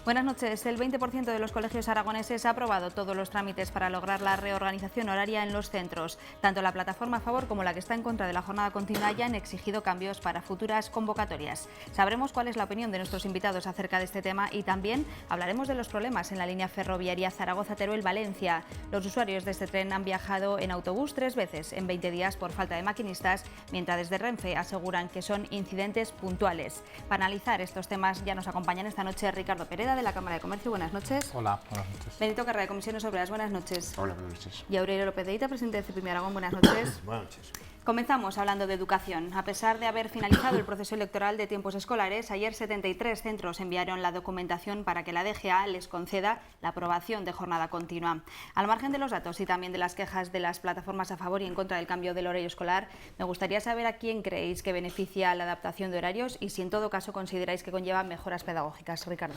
Buenas noches. El 20% de los colegios aragoneses ha aprobado todos los trámites para lograr la reorganización horaria en los centros. Tanto la plataforma a favor como la que está en contra de la jornada continua ya han exigido cambios para futuras convocatorias. Sabremos cuál es la opinión de nuestros invitados acerca de este tema y también hablaremos de los problemas en la línea ferroviaria Zaragoza-Teruel-Valencia. Los usuarios de este tren han viajado en autobús 3 veces en 20 días por falta de maquinistas, mientras desde Renfe aseguran que son incidentes puntuales. Para analizar estos temas ya nos acompañan esta noche Ricardo Pereda, de la Cámara de Comercio. Buenas noches. Hola, buenas noches. Benito Carrera, de Comisiones Obreras. Buenas noches. Hola, buenas noches. Y Aurelio López de Ita, presidente de CEPIME Aragón. Buenas noches. Buenas noches. Comenzamos hablando de educación. A pesar de haber finalizado el proceso electoral de tiempos escolares, ayer 73 centros enviaron la documentación para que la DGA les conceda la aprobación de jornada continua. Al margen de los datos y también de las quejas de las plataformas a favor y en contra del cambio del horario escolar, me gustaría saber a quién creéis que beneficia la adaptación de horarios y si en todo caso consideráis que conlleva mejoras pedagógicas. Ricardo.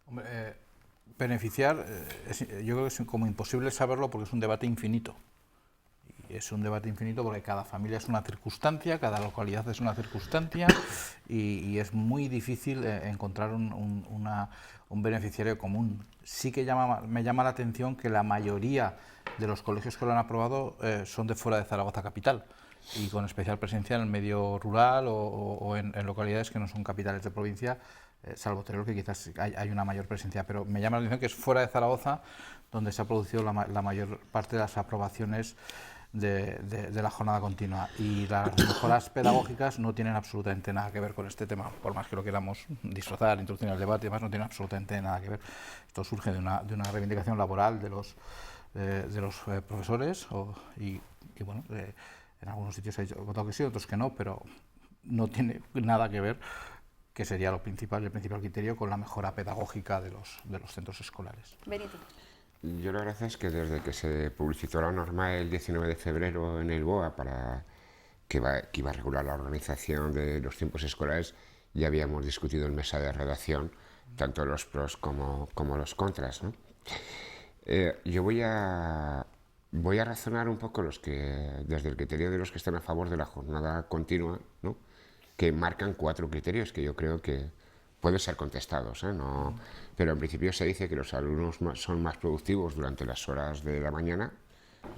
Hombre, beneficiar, yo creo que es como imposible saberlo porque es un debate infinito. Y es un debate infinito porque cada familia es una circunstancia, cada localidad es una circunstancia y es muy difícil encontrar un beneficiario común. Sí que me llama la atención que la mayoría de los colegios que lo han aprobado son de fuera de Zaragoza capital y con especial presencia en el medio rural o en localidades que no son capitales de provincia, salvo Teruel, que quizás hay una mayor presencia, pero me llama la atención que es fuera de Zaragoza donde se ha producido la mayor parte de las aprobaciones de la jornada continua, y las mejoras pedagógicas no tienen absolutamente nada que ver con este tema, por más que lo queramos disfrazar, introducir en el debate y demás, no tiene absolutamente nada que ver. Esto surge de una reivindicación laboral de los profesores y bueno, en algunos sitios he votado que sí, otros que no, pero no tiene nada que ver, que sería el principal criterio, con la mejora pedagógica de los centros escolares. Benito. Yo la verdad es que desde que se publicitó la norma el 19 de febrero en el BOA para que iba a regular la organización de los tiempos escolares, ya habíamos discutido en mesa de redacción tanto los pros como los contras, ¿no? Yo voy a razonar un poco desde el criterio de los que están a favor de la jornada continua, ¿no? Que marcan 4 criterios que yo creo que pueden ser contestados, ¿no? Pero en principio se dice que los alumnos son más productivos durante las horas de la mañana,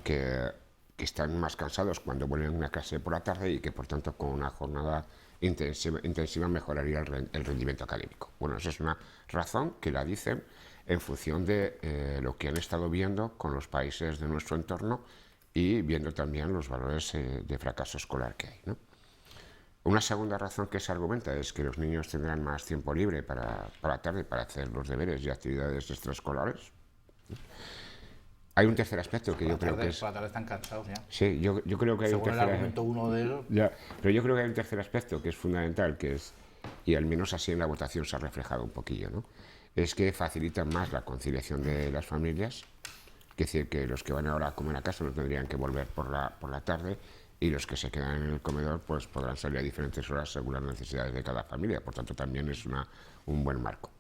que están más cansados cuando vuelven a clase por la tarde y que por tanto con una jornada intensiva mejoraría el rendimiento académico. Bueno, esa es una razón que la dicen en función de lo que han estado viendo con los países de nuestro entorno y viendo también los valores de fracaso escolar que hay, ¿no? Una segunda razón que se argumenta es que los niños tendrán más tiempo libre para la tarde para hacer los deberes y actividades extraescolares. Hay un tercer aspecto que yo creo que es... Por la tarde están cansados ya. Sí, yo creo que hay un tercer... Según el argumento uno de ellos... Ya, pero yo creo que hay un tercer aspecto que es fundamental, que es, y al menos así en la votación se ha reflejado un poquillo, ¿no? Es que facilitan más la conciliación de las familias, es decir, que los que van ahora a comer a casa no tendrían que volver por la tarde, y los que se quedan en el comedor pues podrán salir a diferentes horas según las necesidades de cada familia. Por tanto, también es un buen marco.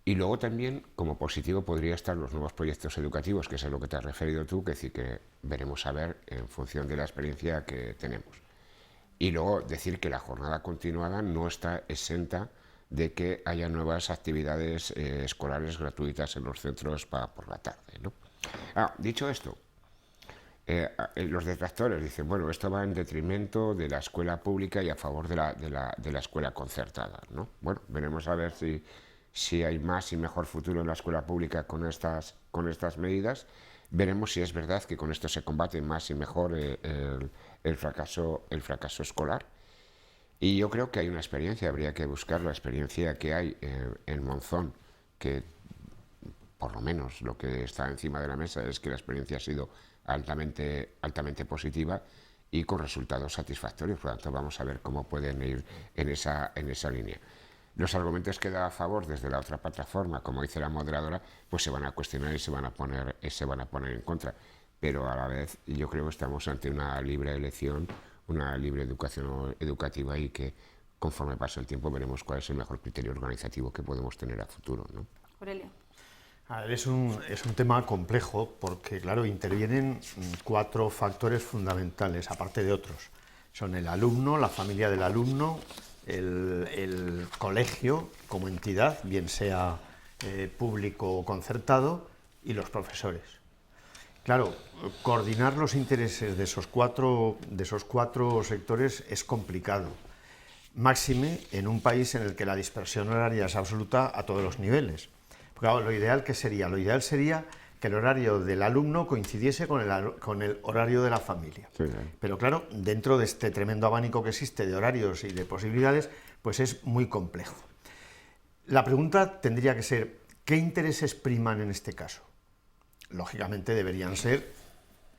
Y luego también, como positivo, podría estar los nuevos proyectos educativos, que es a lo que te has referido tú, que sí que veremos a ver en función de la experiencia que tenemos. Y luego decir que la jornada continuada no está exenta de que haya nuevas actividades escolares gratuitas en los centros por la tarde, ¿no? Dicho esto, los detractores dicen, bueno, esto va en detrimento de la escuela pública y a favor de la escuela concertada, ¿no? Bueno, veremos a ver si hay más y mejor futuro en la escuela pública con estas medidas. Veremos si es verdad que con esto se combate más y mejor el fracaso escolar. Y yo creo que hay una experiencia, habría que buscar la experiencia que hay en Monzón, que por lo menos lo que está encima de la mesa es que la experiencia ha sido altamente positiva y con resultados satisfactorios. Por lo tanto, vamos a ver cómo pueden ir en esa línea. Los argumentos que da a favor desde la otra plataforma, como dice la moderadora, pues se van a cuestionar y se van a poner en contra. Pero a la vez yo creo que estamos ante una libre elección, una libre educación educativa, y que conforme pase el tiempo veremos cuál es el mejor criterio organizativo que podemos tener a futuro, ¿no? Aurelio. A ver, es un tema complejo porque, claro, intervienen 4 factores fundamentales, aparte de otros. Son el alumno, la familia del alumno, el colegio como entidad, bien sea público o concertado, y los profesores. Claro, coordinar los intereses de esos cuatro sectores es complicado, máxime en un país en el que la dispersión horaria es absoluta a todos los niveles. Porque, claro, lo ideal sería que el horario del alumno coincidiese con el horario de la familia. Sí. Pero claro, dentro de este tremendo abanico que existe de horarios y de posibilidades, pues es muy complejo. La pregunta tendría que ser, ¿qué intereses priman en este caso? Lógicamente deberían ser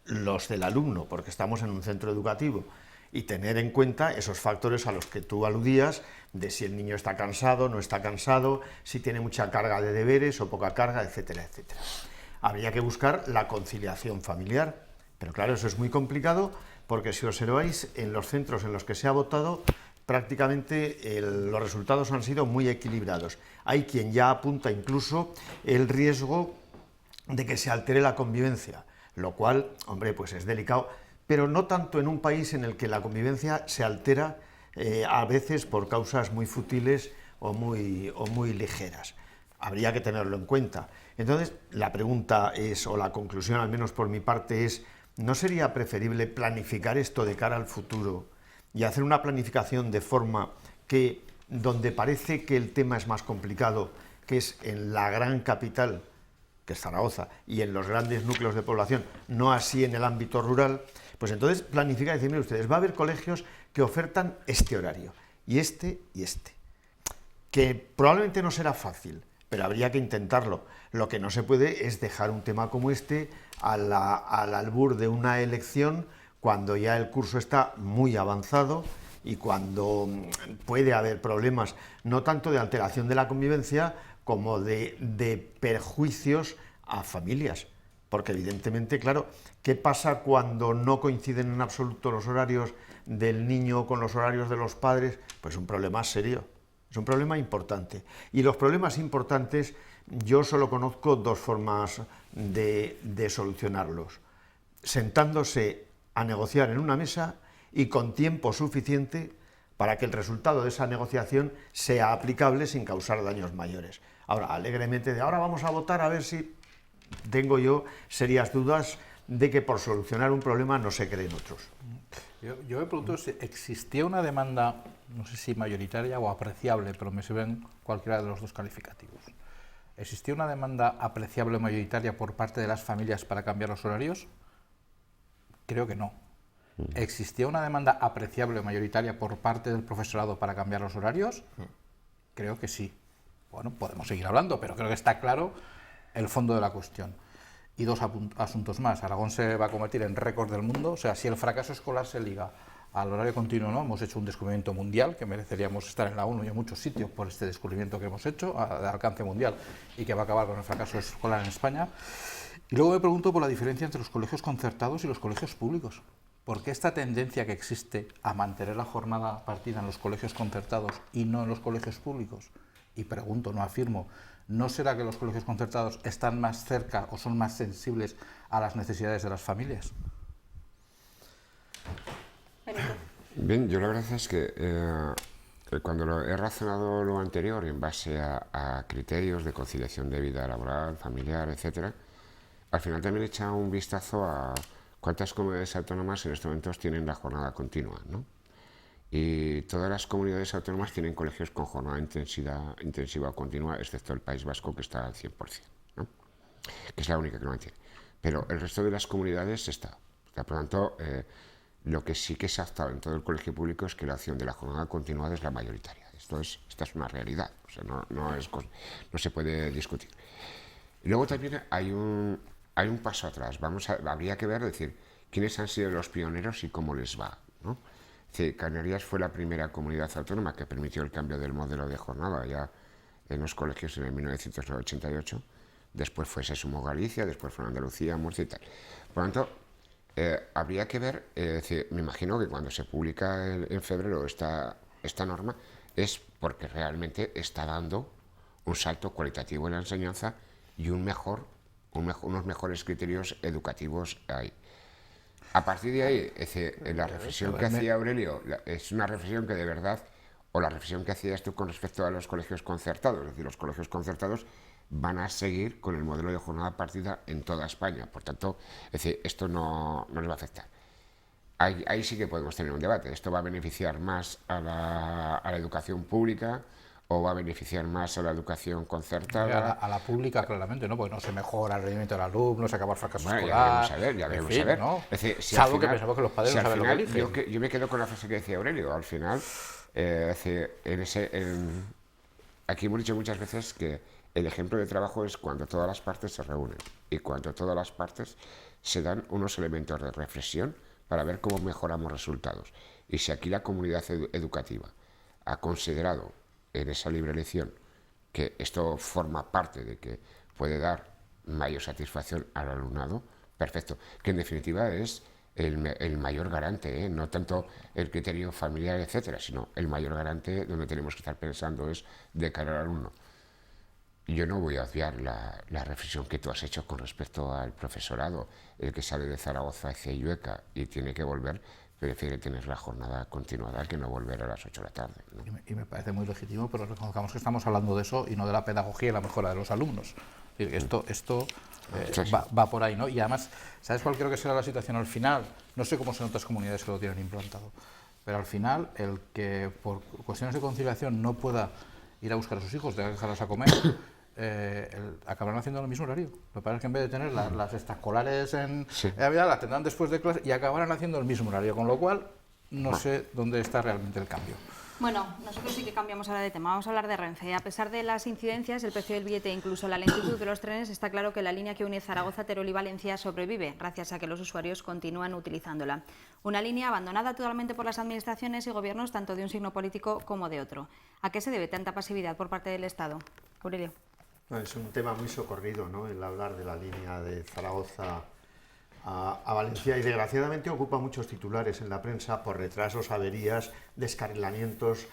los del alumno, porque estamos en un centro educativo, y tener en cuenta esos factores a los que tú aludías, de si el niño está cansado, no está cansado, si tiene mucha carga de deberes o poca carga, etcétera, etcétera. Habría que buscar la conciliación familiar, pero claro, eso es muy complicado, porque si observáis, en los centros en los que se ha votado, prácticamente los resultados han sido muy equilibrados. Hay quien ya apunta incluso el riesgo de que se altere la convivencia, lo cual, hombre, pues es delicado, pero no tanto en un país en el que la convivencia se altera a veces por causas muy futiles o muy ligeras. Habría que tenerlo en cuenta. Entonces, la pregunta es, o la conclusión, al menos por mi parte, es, ¿no sería preferible planificar esto de cara al futuro y hacer una planificación de forma que, donde parece que el tema es más complicado, que es en la gran capital, que es Zaragoza, y en los grandes núcleos de población, no así en el ámbito rural, pues entonces planificar y decir, mire ustedes, va a haber colegios que ofertan este horario, y este, que probablemente no será fácil, pero habría que intentarlo. Lo que no se puede es dejar un tema como este al albur de una elección cuando ya el curso está muy avanzado y cuando puede haber problemas, no tanto de alteración de la convivencia, como de perjuicios a familias. Porque evidentemente, claro, ¿qué pasa cuando no coinciden en absoluto los horarios del niño con los horarios de los padres? Pues un problema serio, es un problema importante. Y los problemas importantes, yo solo conozco dos formas de solucionarlos. Sentándose a negociar en una mesa y con tiempo suficiente para que el resultado de esa negociación sea aplicable sin causar daños mayores. Ahora, alegremente, ahora vamos a votar a ver si... Tengo yo serias dudas de que por solucionar un problema no se creen otros. Yo me pregunto si existía una demanda, no sé si mayoritaria o apreciable, pero me sirven cualquiera de los dos calificativos. ¿Existía una demanda apreciable o mayoritaria por parte de las familias para cambiar los horarios? Creo que no. ¿Existía una demanda apreciable o mayoritaria por parte del profesorado para cambiar los horarios? Creo que sí. Bueno, podemos seguir hablando, pero creo que está claro el fondo de la cuestión. Y dos asuntos más. Aragón se va a convertir en récord del mundo. O sea, si el fracaso escolar se liga al horario continuo, ¿no? Hemos hecho un descubrimiento mundial, que mereceríamos estar en la ONU y en muchos sitios por este descubrimiento que hemos hecho, de alcance mundial, y que va a acabar con el fracaso escolar en España. Y luego me pregunto por la diferencia entre los colegios concertados y los colegios públicos. ¿Por qué esta tendencia que existe a mantener la jornada partida en los colegios concertados y no en los colegios públicos? Y pregunto, no afirmo, ¿no será que los colegios concertados están más cerca o son más sensibles a las necesidades de las familias? Bien, yo la verdad es que cuando he razonado lo anterior en base a criterios de conciliación de vida laboral, familiar, etcétera, al final también he echado un vistazo a cuántas comunidades autónomas en estos momentos tienen la jornada continua, ¿no? Y todas las comunidades autónomas tienen colegios con jornada intensiva o continua, excepto el País Vasco, que está al 100%, ¿no? Que es la única que no mantiene. Pero el resto de las comunidades está. Por lo tanto, lo que sí que se ha adoptado en todo el colegio público es que la opción de la jornada continuada es la mayoritaria. Esta es una realidad, o sea, no se puede discutir. Y luego también hay un paso atrás. Habría que ver, decir, quiénes han sido los pioneros y cómo les va, ¿no? Sí, Canarias fue la primera comunidad autónoma que permitió el cambio del modelo de jornada ya en los colegios en el 1988. Después se sumó Galicia, después fue Andalucía, Murcia y tal. Por lo tanto, habría que ver, me imagino que cuando se publica en febrero esta norma es porque realmente está dando un salto cualitativo en la enseñanza y unos mejores criterios educativos ahí. A partir de ahí, la reflexión que hacía Aurelio es una reflexión que de verdad O la reflexión que hacías tú con respecto a los colegios concertados, es decir, los colegios concertados van a seguir con el modelo de jornada partida en toda España, por tanto, es decir, esto no les va a afectar. Ahí sí que podemos tener un debate. ¿Esto va a beneficiar más a la educación pública o va a beneficiar más a la educación concertada? A la pública, claramente, ¿no? Porque no se mejora el rendimiento del alumno, se acaba el fracaso Bueno, escolar. ya veremos a ver. ¿No? Es decir, Salvo que pensamos que los padres no saben lo que eligen. Yo me quedo con la frase que decía Aurelio. Al final, aquí hemos dicho muchas veces que el ejemplo de trabajo es cuando todas las partes se reúnen y cuando todas las partes se dan unos elementos de reflexión para ver cómo mejoramos resultados. Y si aquí la comunidad educativa ha considerado en esa libre elección que esto forma parte de que puede dar mayor satisfacción al alumnado, perfecto. Que en definitiva es el mayor garante, no tanto el criterio familiar, etcétera, sino el mayor garante donde tenemos que estar pensando es de cara al alumno. Yo no voy a obviar la reflexión que tú has hecho con respecto al profesorado, el que sale de Zaragoza hacia Illueca y tiene que volver, prefiere tener la jornada continuada que no volver a las 8 de la tarde, ¿no? Y me parece muy legítimo, pero reconozcamos que estamos hablando de eso y no de la pedagogía y la mejora de los alumnos. Es decir, esto va por ahí, ¿no? Y además, ¿sabes cuál creo que será la situación al final? No sé cómo son otras comunidades que lo tienen implantado, pero al final el que por cuestiones de conciliación no pueda ir a buscar a sus hijos, tenga que dejarlos a comer, acabarán haciendo el mismo horario. Lo que pasa es que en vez de tener las extraescolares en Navidad, las tendrán después de clase y acabarán haciendo el mismo horario, con lo cual no sé dónde está realmente el cambio. Bueno, nosotros sí que cambiamos ahora de tema, vamos a hablar de Renfe. A pesar de las incidencias, el precio del billete e incluso la lentitud de los trenes, está claro que la línea que une Zaragoza, Teruel y Valencia sobrevive, gracias a que los usuarios continúan utilizándola. Una línea abandonada totalmente por las administraciones y gobiernos, tanto de un signo político como de otro. ¿A qué se debe tanta pasividad por parte del Estado? Aurelio. Es un tema muy socorrido, ¿no?, el hablar de la línea de Zaragoza a Valencia, y desgraciadamente ocupa muchos titulares en la prensa por retrasos, averías, descarrilamientos,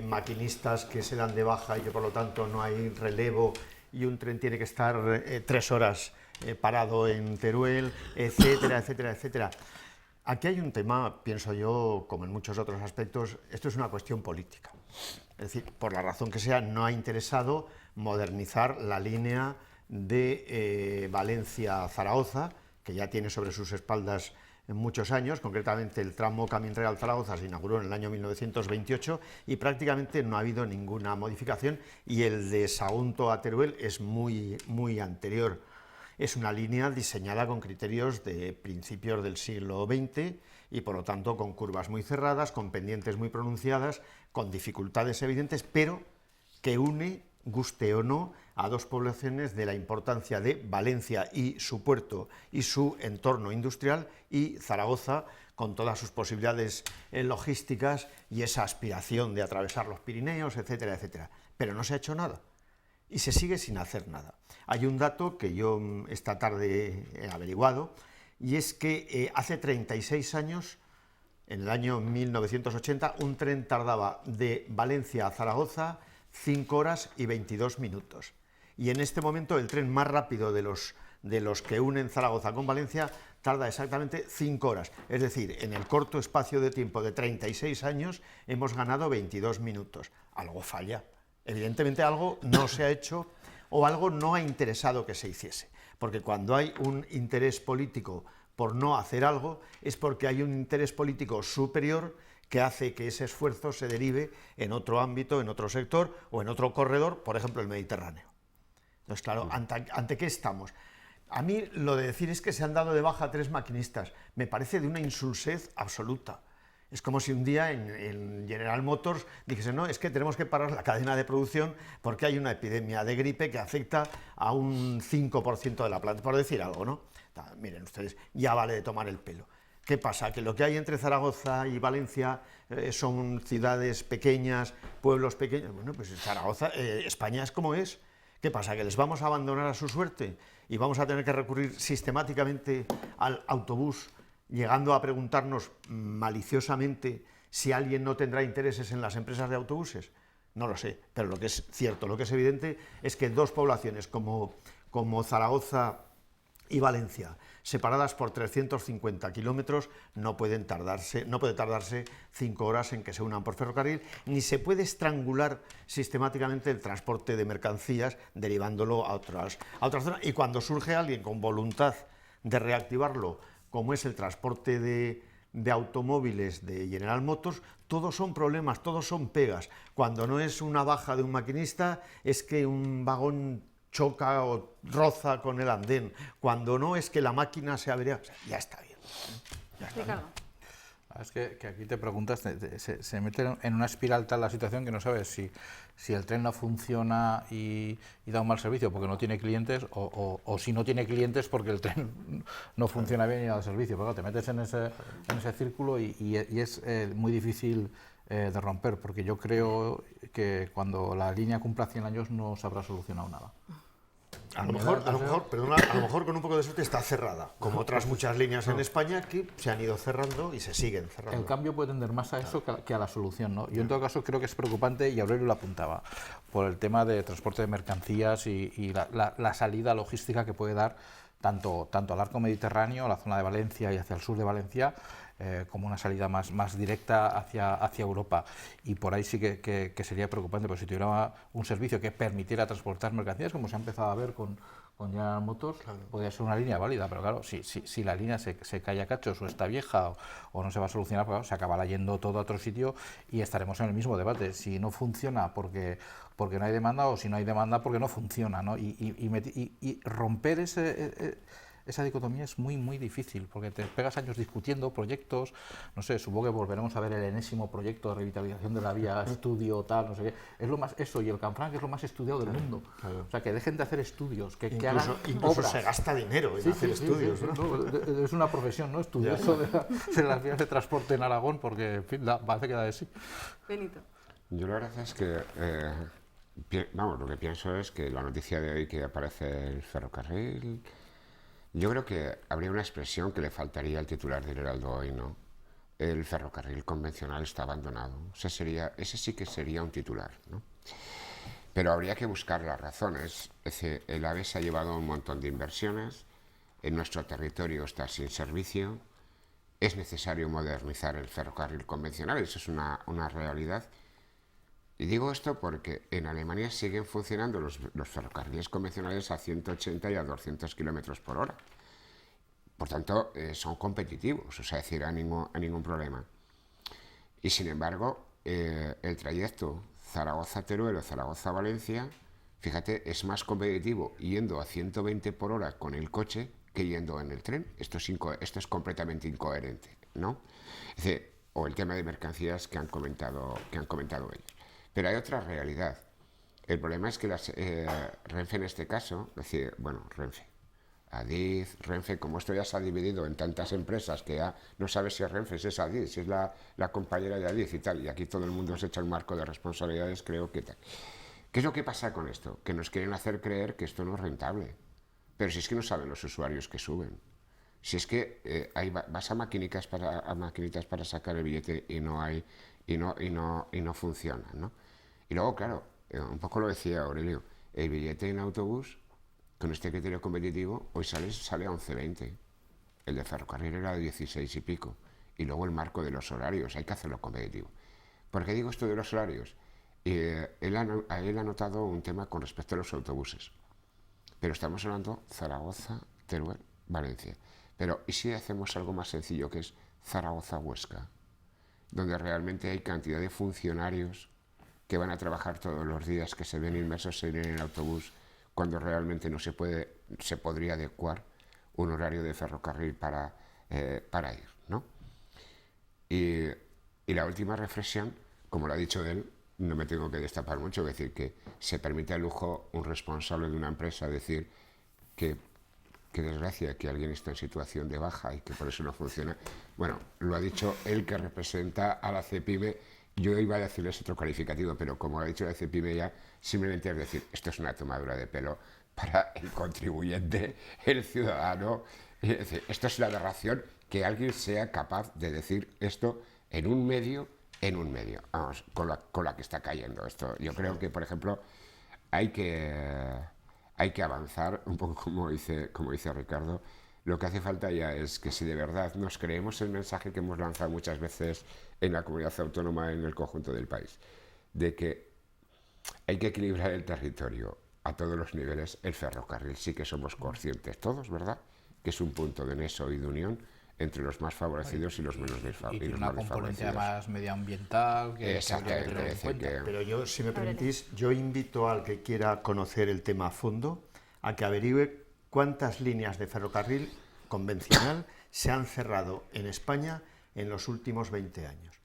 maquinistas que se dan de baja y que por lo tanto no hay relevo y un tren tiene que estar 3 horas parado en Teruel, etcétera, etcétera, etcétera. Aquí hay un tema, pienso yo, como en muchos otros aspectos, esto es una cuestión política. Es decir, por la razón que sea, no ha interesado modernizar la línea de Valencia-Zaragoza, que ya tiene sobre sus espaldas muchos años. Concretamente el tramo Camín Real-Zaragoza se inauguró en el año 1928 y prácticamente no ha habido ninguna modificación, y el de Sagunto a Teruel es muy anterior. Es una línea diseñada con criterios de principios del siglo XX y por lo tanto con curvas muy cerradas, con pendientes muy pronunciadas, con dificultades evidentes, pero que une, guste o no, a dos poblaciones de la importancia de Valencia y su puerto y su entorno industrial, y Zaragoza con todas sus posibilidades logísticas y esa aspiración de atravesar los Pirineos, etcétera, etcétera. Pero no se ha hecho nada y se sigue sin hacer nada. Hay un dato que yo esta tarde he averiguado, y es que hace 36 años, en el año 1980, un tren tardaba de Valencia a Zaragoza 5 horas y 22 minutos. Y en este momento el tren más rápido de los que unen Zaragoza con Valencia tarda exactamente 5 horas. Es decir, en el corto espacio de tiempo de 36 años hemos ganado 22 minutos. Algo falla. Evidentemente algo no se ha hecho o algo no ha interesado que se hiciese. Porque cuando hay un interés político por no hacer algo, es porque hay un interés político superior que hace que ese esfuerzo se derive en otro ámbito, en otro sector o en otro corredor, por ejemplo el Mediterráneo. Entonces, claro, ¿ante qué estamos? A mí lo de decir es que se han dado de baja 3 maquinistas me parece de una insulsez absoluta. Es como si un día en General Motors dijese, no, es que tenemos que parar la cadena de producción porque hay una epidemia de gripe que afecta a un 5% de la planta, por decir algo, ¿no? Miren ustedes, ya vale de tomar el pelo. ¿Qué pasa? ¿Que lo que hay entre Zaragoza y Valencia son ciudades pequeñas, pueblos pequeños? Bueno, pues Zaragoza, España es como es. ¿Qué pasa? ¿Que les vamos a abandonar a su suerte y vamos a tener que recurrir sistemáticamente al autobús, llegando a preguntarnos maliciosamente si alguien no tendrá intereses en las empresas de autobuses? No lo sé, pero lo que es cierto, lo que es evidente es que dos poblaciones como Zaragoza y Valencia, separadas por 350 kilómetros, no puede tardarse 5 horas en que se unan por ferrocarril, ni se puede estrangular sistemáticamente el transporte de mercancías derivándolo a otras zonas. Y cuando surge alguien con voluntad de reactivarlo, como es el transporte de automóviles de General Motors, todos son problemas, todos son pegas. Cuando no es una baja de un maquinista, es que un vagón choca o roza con el andén. Cuando no, es que la máquina se avería. O sea, ya está bien. Ya está bien. Es que aquí te preguntas, se mete en una espiral tal la situación que no sabes si el tren no funciona y da un mal servicio porque no tiene clientes o si no tiene clientes porque el tren no funciona bien y da servicio. Pero te metes en ese círculo y es muy difícil de romper, porque yo creo que cuando la línea cumpla 100 años no se habrá solucionado nada. A lo mejor con un poco de suerte está cerrada, como otras muchas líneas en España que se han ido cerrando y se siguen cerrando. El cambio puede tender más a eso que a la solución, ¿no? Yo en todo caso creo que es preocupante, y Aurelio lo apuntaba, por el tema de transporte de mercancías y la salida logística que puede dar tanto al arco mediterráneo, la zona de Valencia y hacia el sur de Valencia, como una salida más directa hacia Europa. Y por ahí sí que sería preocupante, porque si tuviera un servicio que permitiera transportar mercancías, como se ha empezado a ver con General Motors, claro, podría ser una línea válida, pero claro, si la línea se cae a cachos o está vieja o no se va a solucionar, pues claro, se acabará yendo todo a otro sitio y estaremos en el mismo debate. Si no funciona porque no hay demanda, o si no hay demanda porque no funciona, ¿no? Y romper esa dicotomía es muy, muy difícil, porque te pegas años discutiendo proyectos, no sé, supongo que volveremos a ver el enésimo proyecto de revitalización de la vía, estudio, tal, no sé qué. Es lo más, eso, y el Canfranc es lo más estudiado del mundo. Claro. O sea, que dejen de hacer estudios, que hagan incluso obras. Se gasta dinero en hacer estudios. Sí, ¿no? Es una profesión, ¿no? Estudiar eso de las vías de transporte en Aragón, porque, en fin, parece que da de sí. Benito. Yo la verdad es que, lo que pienso es que la noticia de hoy que aparece el ferrocarril, yo creo que habría una expresión que le faltaría al titular del Heraldo hoy, ¿no? El ferrocarril convencional está abandonado. Ese sí que sería un titular, ¿no? Pero habría que buscar las razones. Es decir, el AVE se ha llevado un montón de inversiones, en nuestro territorio está sin servicio, es necesario modernizar el ferrocarril convencional, eso es una realidad. Y digo esto porque en Alemania siguen funcionando los ferrocarriles convencionales a 180 y a 200 kilómetros por hora. Por tanto, son competitivos, o sea, es decir, a ningún problema. Y sin embargo, el trayecto Zaragoza-Teruel o Zaragoza-Valencia, fíjate, es más competitivo yendo a 120 por hora con el coche que yendo en el tren. Esto es completamente incoherente, ¿no? Es decir, o el tema de mercancías que han comentado ellos. Pero hay otra realidad. El problema es que Renfe en este caso, es decir, bueno, Renfe, Adif, Renfe, como esto ya se ha dividido en tantas empresas que ya no sabes si es Renfe, si es Adif, si es la compañera de Adif y tal, y aquí todo el mundo se echa un marco de responsabilidades, creo que tal. ¿Qué es lo que pasa con esto? Que nos quieren hacer creer que esto no es rentable. Pero si es que no saben los usuarios que suben. Si es que vas a maquinitas para sacar el billete y no funcionan, ¿no? Y luego, claro, un poco lo decía Aurelio, el billete en autobús, con este criterio competitivo, hoy sale a 11,20. El de ferrocarril era de 16 y pico. Y luego el marco de los horarios, hay que hacerlo competitivo. ¿Por qué digo esto de los horarios? Él ha notado un tema con respecto a los autobuses. Pero estamos hablando Zaragoza, Teruel, Valencia. Pero ¿y si hacemos algo más sencillo, que es Zaragoza-Huesca? Donde realmente hay cantidad de funcionarios que van a trabajar todos los días, que se ven inmersos en el autobús, cuando realmente no se podría adecuar un horario de ferrocarril para ir, ¿no? Y la última reflexión, como lo ha dicho él, no me tengo que destapar mucho, es decir, que se permite al lujo un responsable de una empresa decir que desgracia que alguien está en situación de baja y que por eso no funciona. Bueno, lo ha dicho él, que representa a la CEPIME. Yo iba a decirles otro calificativo, pero como ha dicho la CEPIME ya, simplemente es decir, esto es una tomadura de pelo para el contribuyente, el ciudadano. Es decir, esto es una aberración que alguien sea capaz de decir esto en un medio, vamos, con la que está cayendo esto. Yo creo que, por ejemplo, hay que hay que avanzar, un poco como dice Ricardo. Lo que hace falta ya es que si de verdad nos creemos el mensaje que hemos lanzado muchas veces en la comunidad autónoma, en el conjunto del país, de que hay que equilibrar el territorio a todos los niveles, el ferrocarril sí que somos conscientes todos, ¿verdad?, que es un punto de nexo y de unión entre los más favorecidos y los menos desfavorecidos. Y tiene una componente más medioambiental que exactamente, habría que tener en cuenta. Pero yo, si me permitís, yo invito al que quiera conocer el tema a fondo a que averigüe cuántas líneas de ferrocarril convencional se han cerrado en España en los últimos 20 años.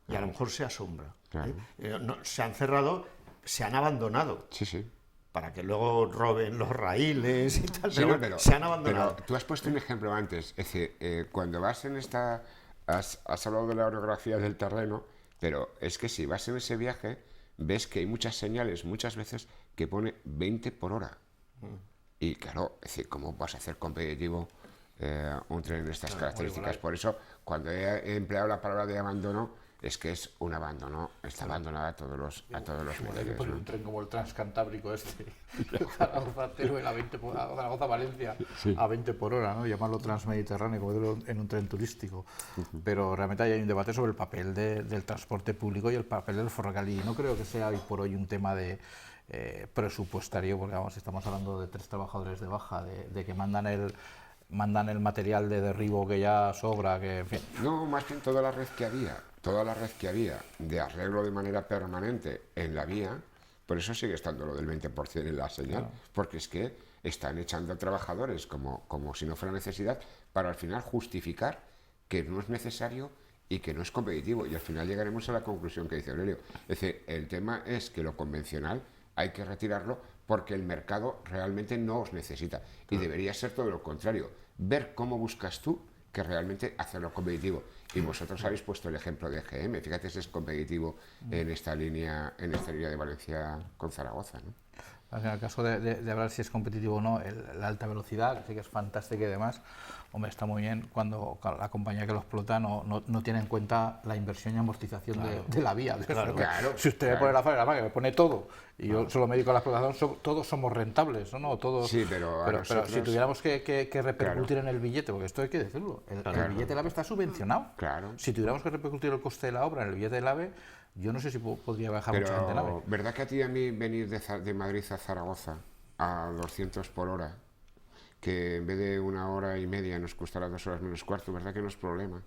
Y a lo mejor se asombra. Claro. No, se han cerrado, se han abandonado. Sí, sí. Para que luego roben los raíles y tal, Sí, pero se han abandonado. Pero tú has puesto un ejemplo antes, es decir, cuando vas en esta... Has hablado de la orografía del terreno, pero es que si vas en ese viaje, ves que hay muchas señales, muchas veces, que pone 20 por hora. Y claro, es decir, ¿cómo vas a hacer competitivo un tren de estas características? Por eso, cuando he empleado la palabra de abandono, es que es un abandono, está abandonada a todos los niveles, ¿no? Un tren como el Transcantábrico Zaragoza-Valencia a 20 por hora, ¿no? Llamarlo Transmediterráneo, como en un tren turístico. Pero realmente hay un debate sobre el papel del transporte público y el papel del ferrocarril. Y no creo que sea hoy por hoy un tema de presupuestario, porque vamos, estamos hablando de 3 trabajadores de baja, de que mandan el material de derribo que ya sobra, que en fin. No, más bien toda la red que había de arreglo de manera permanente en la vía, por eso sigue estando lo del 20% en la señal, claro. Porque es que están echando a trabajadores como si no fuera necesidad para al final justificar que no es necesario y que no es competitivo, y al final llegaremos a la conclusión que dice Aurelio. Es decir, el tema es que lo convencional hay que retirarlo porque el mercado realmente no os necesita. Y debería ser todo lo contrario. Ver cómo buscas tú que realmente hacerlo competitivo. Y vosotros habéis puesto el ejemplo de GM. Fíjate si es competitivo en esta línea de Valencia con Zaragoza, ¿no? En el caso de hablar si es competitivo o no, la alta velocidad, que sí que es fantástica y demás, hombre, está muy bien cuando la compañía que lo explota no tiene en cuenta la inversión y amortización de la vía. Claro, si usted me pone la fábrica, que me pone todo, y yo solo me dedico a la explotación, todos somos rentables, ¿no? Todos, sí, pero nosotros... si tuviéramos que repercutir en el billete, porque esto hay que decirlo, el billete del AVE está subvencionado. Claro. Si tuviéramos que repercutir el coste de la obra en el billete del AVE, yo no sé si podría bajar mucha gente en AVE. ¿Verdad que a ti y a mí venir de Madrid a Zaragoza a 200 por hora, que en vez de 1 hora y media nos costará 2 horas menos cuarto, verdad que no es problema?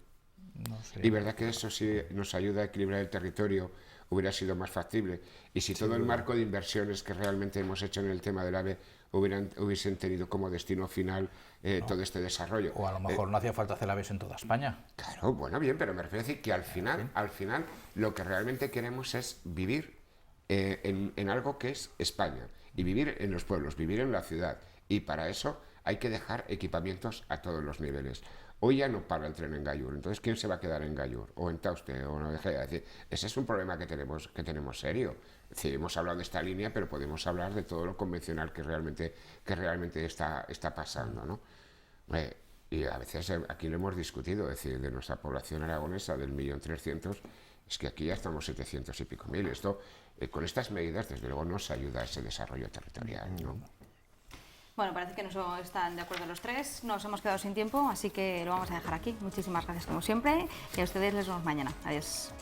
No sé. Y verdad que eso sí nos ayuda a equilibrar el territorio, hubiera sido más factible. Y si todo el marco de inversiones que realmente hemos hecho en el tema del AVE hubiesen tenido como destino final todo este desarrollo. O a lo mejor no hacía falta hacer AVEs en toda España. Claro, bueno, bien, pero me refiero a decir que al final lo que realmente queremos es vivir en algo que es España, y vivir en los pueblos, vivir en la ciudad, y para eso hay que dejar equipamientos a todos los niveles. Hoy ya no para el tren en Gallur, entonces ¿quién se va a quedar en Gallur? O en Tauste, o en Egea. Es decir, ese es un problema que tenemos serio. Es decir, hemos hablado de esta línea, pero podemos hablar de todo lo convencional que realmente está pasando, ¿no? Y a veces aquí lo hemos discutido, es decir, de nuestra población aragonesa, del 1.300.000, es que aquí ya estamos 700 y pico mil. Esto, con estas medidas, desde luego, nos ayuda a ese desarrollo territorial, ¿no? Bueno, parece que no están de acuerdo los 3. Nos hemos quedado sin tiempo, así que lo vamos a dejar aquí. Muchísimas gracias como siempre y a ustedes les vemos mañana. Adiós.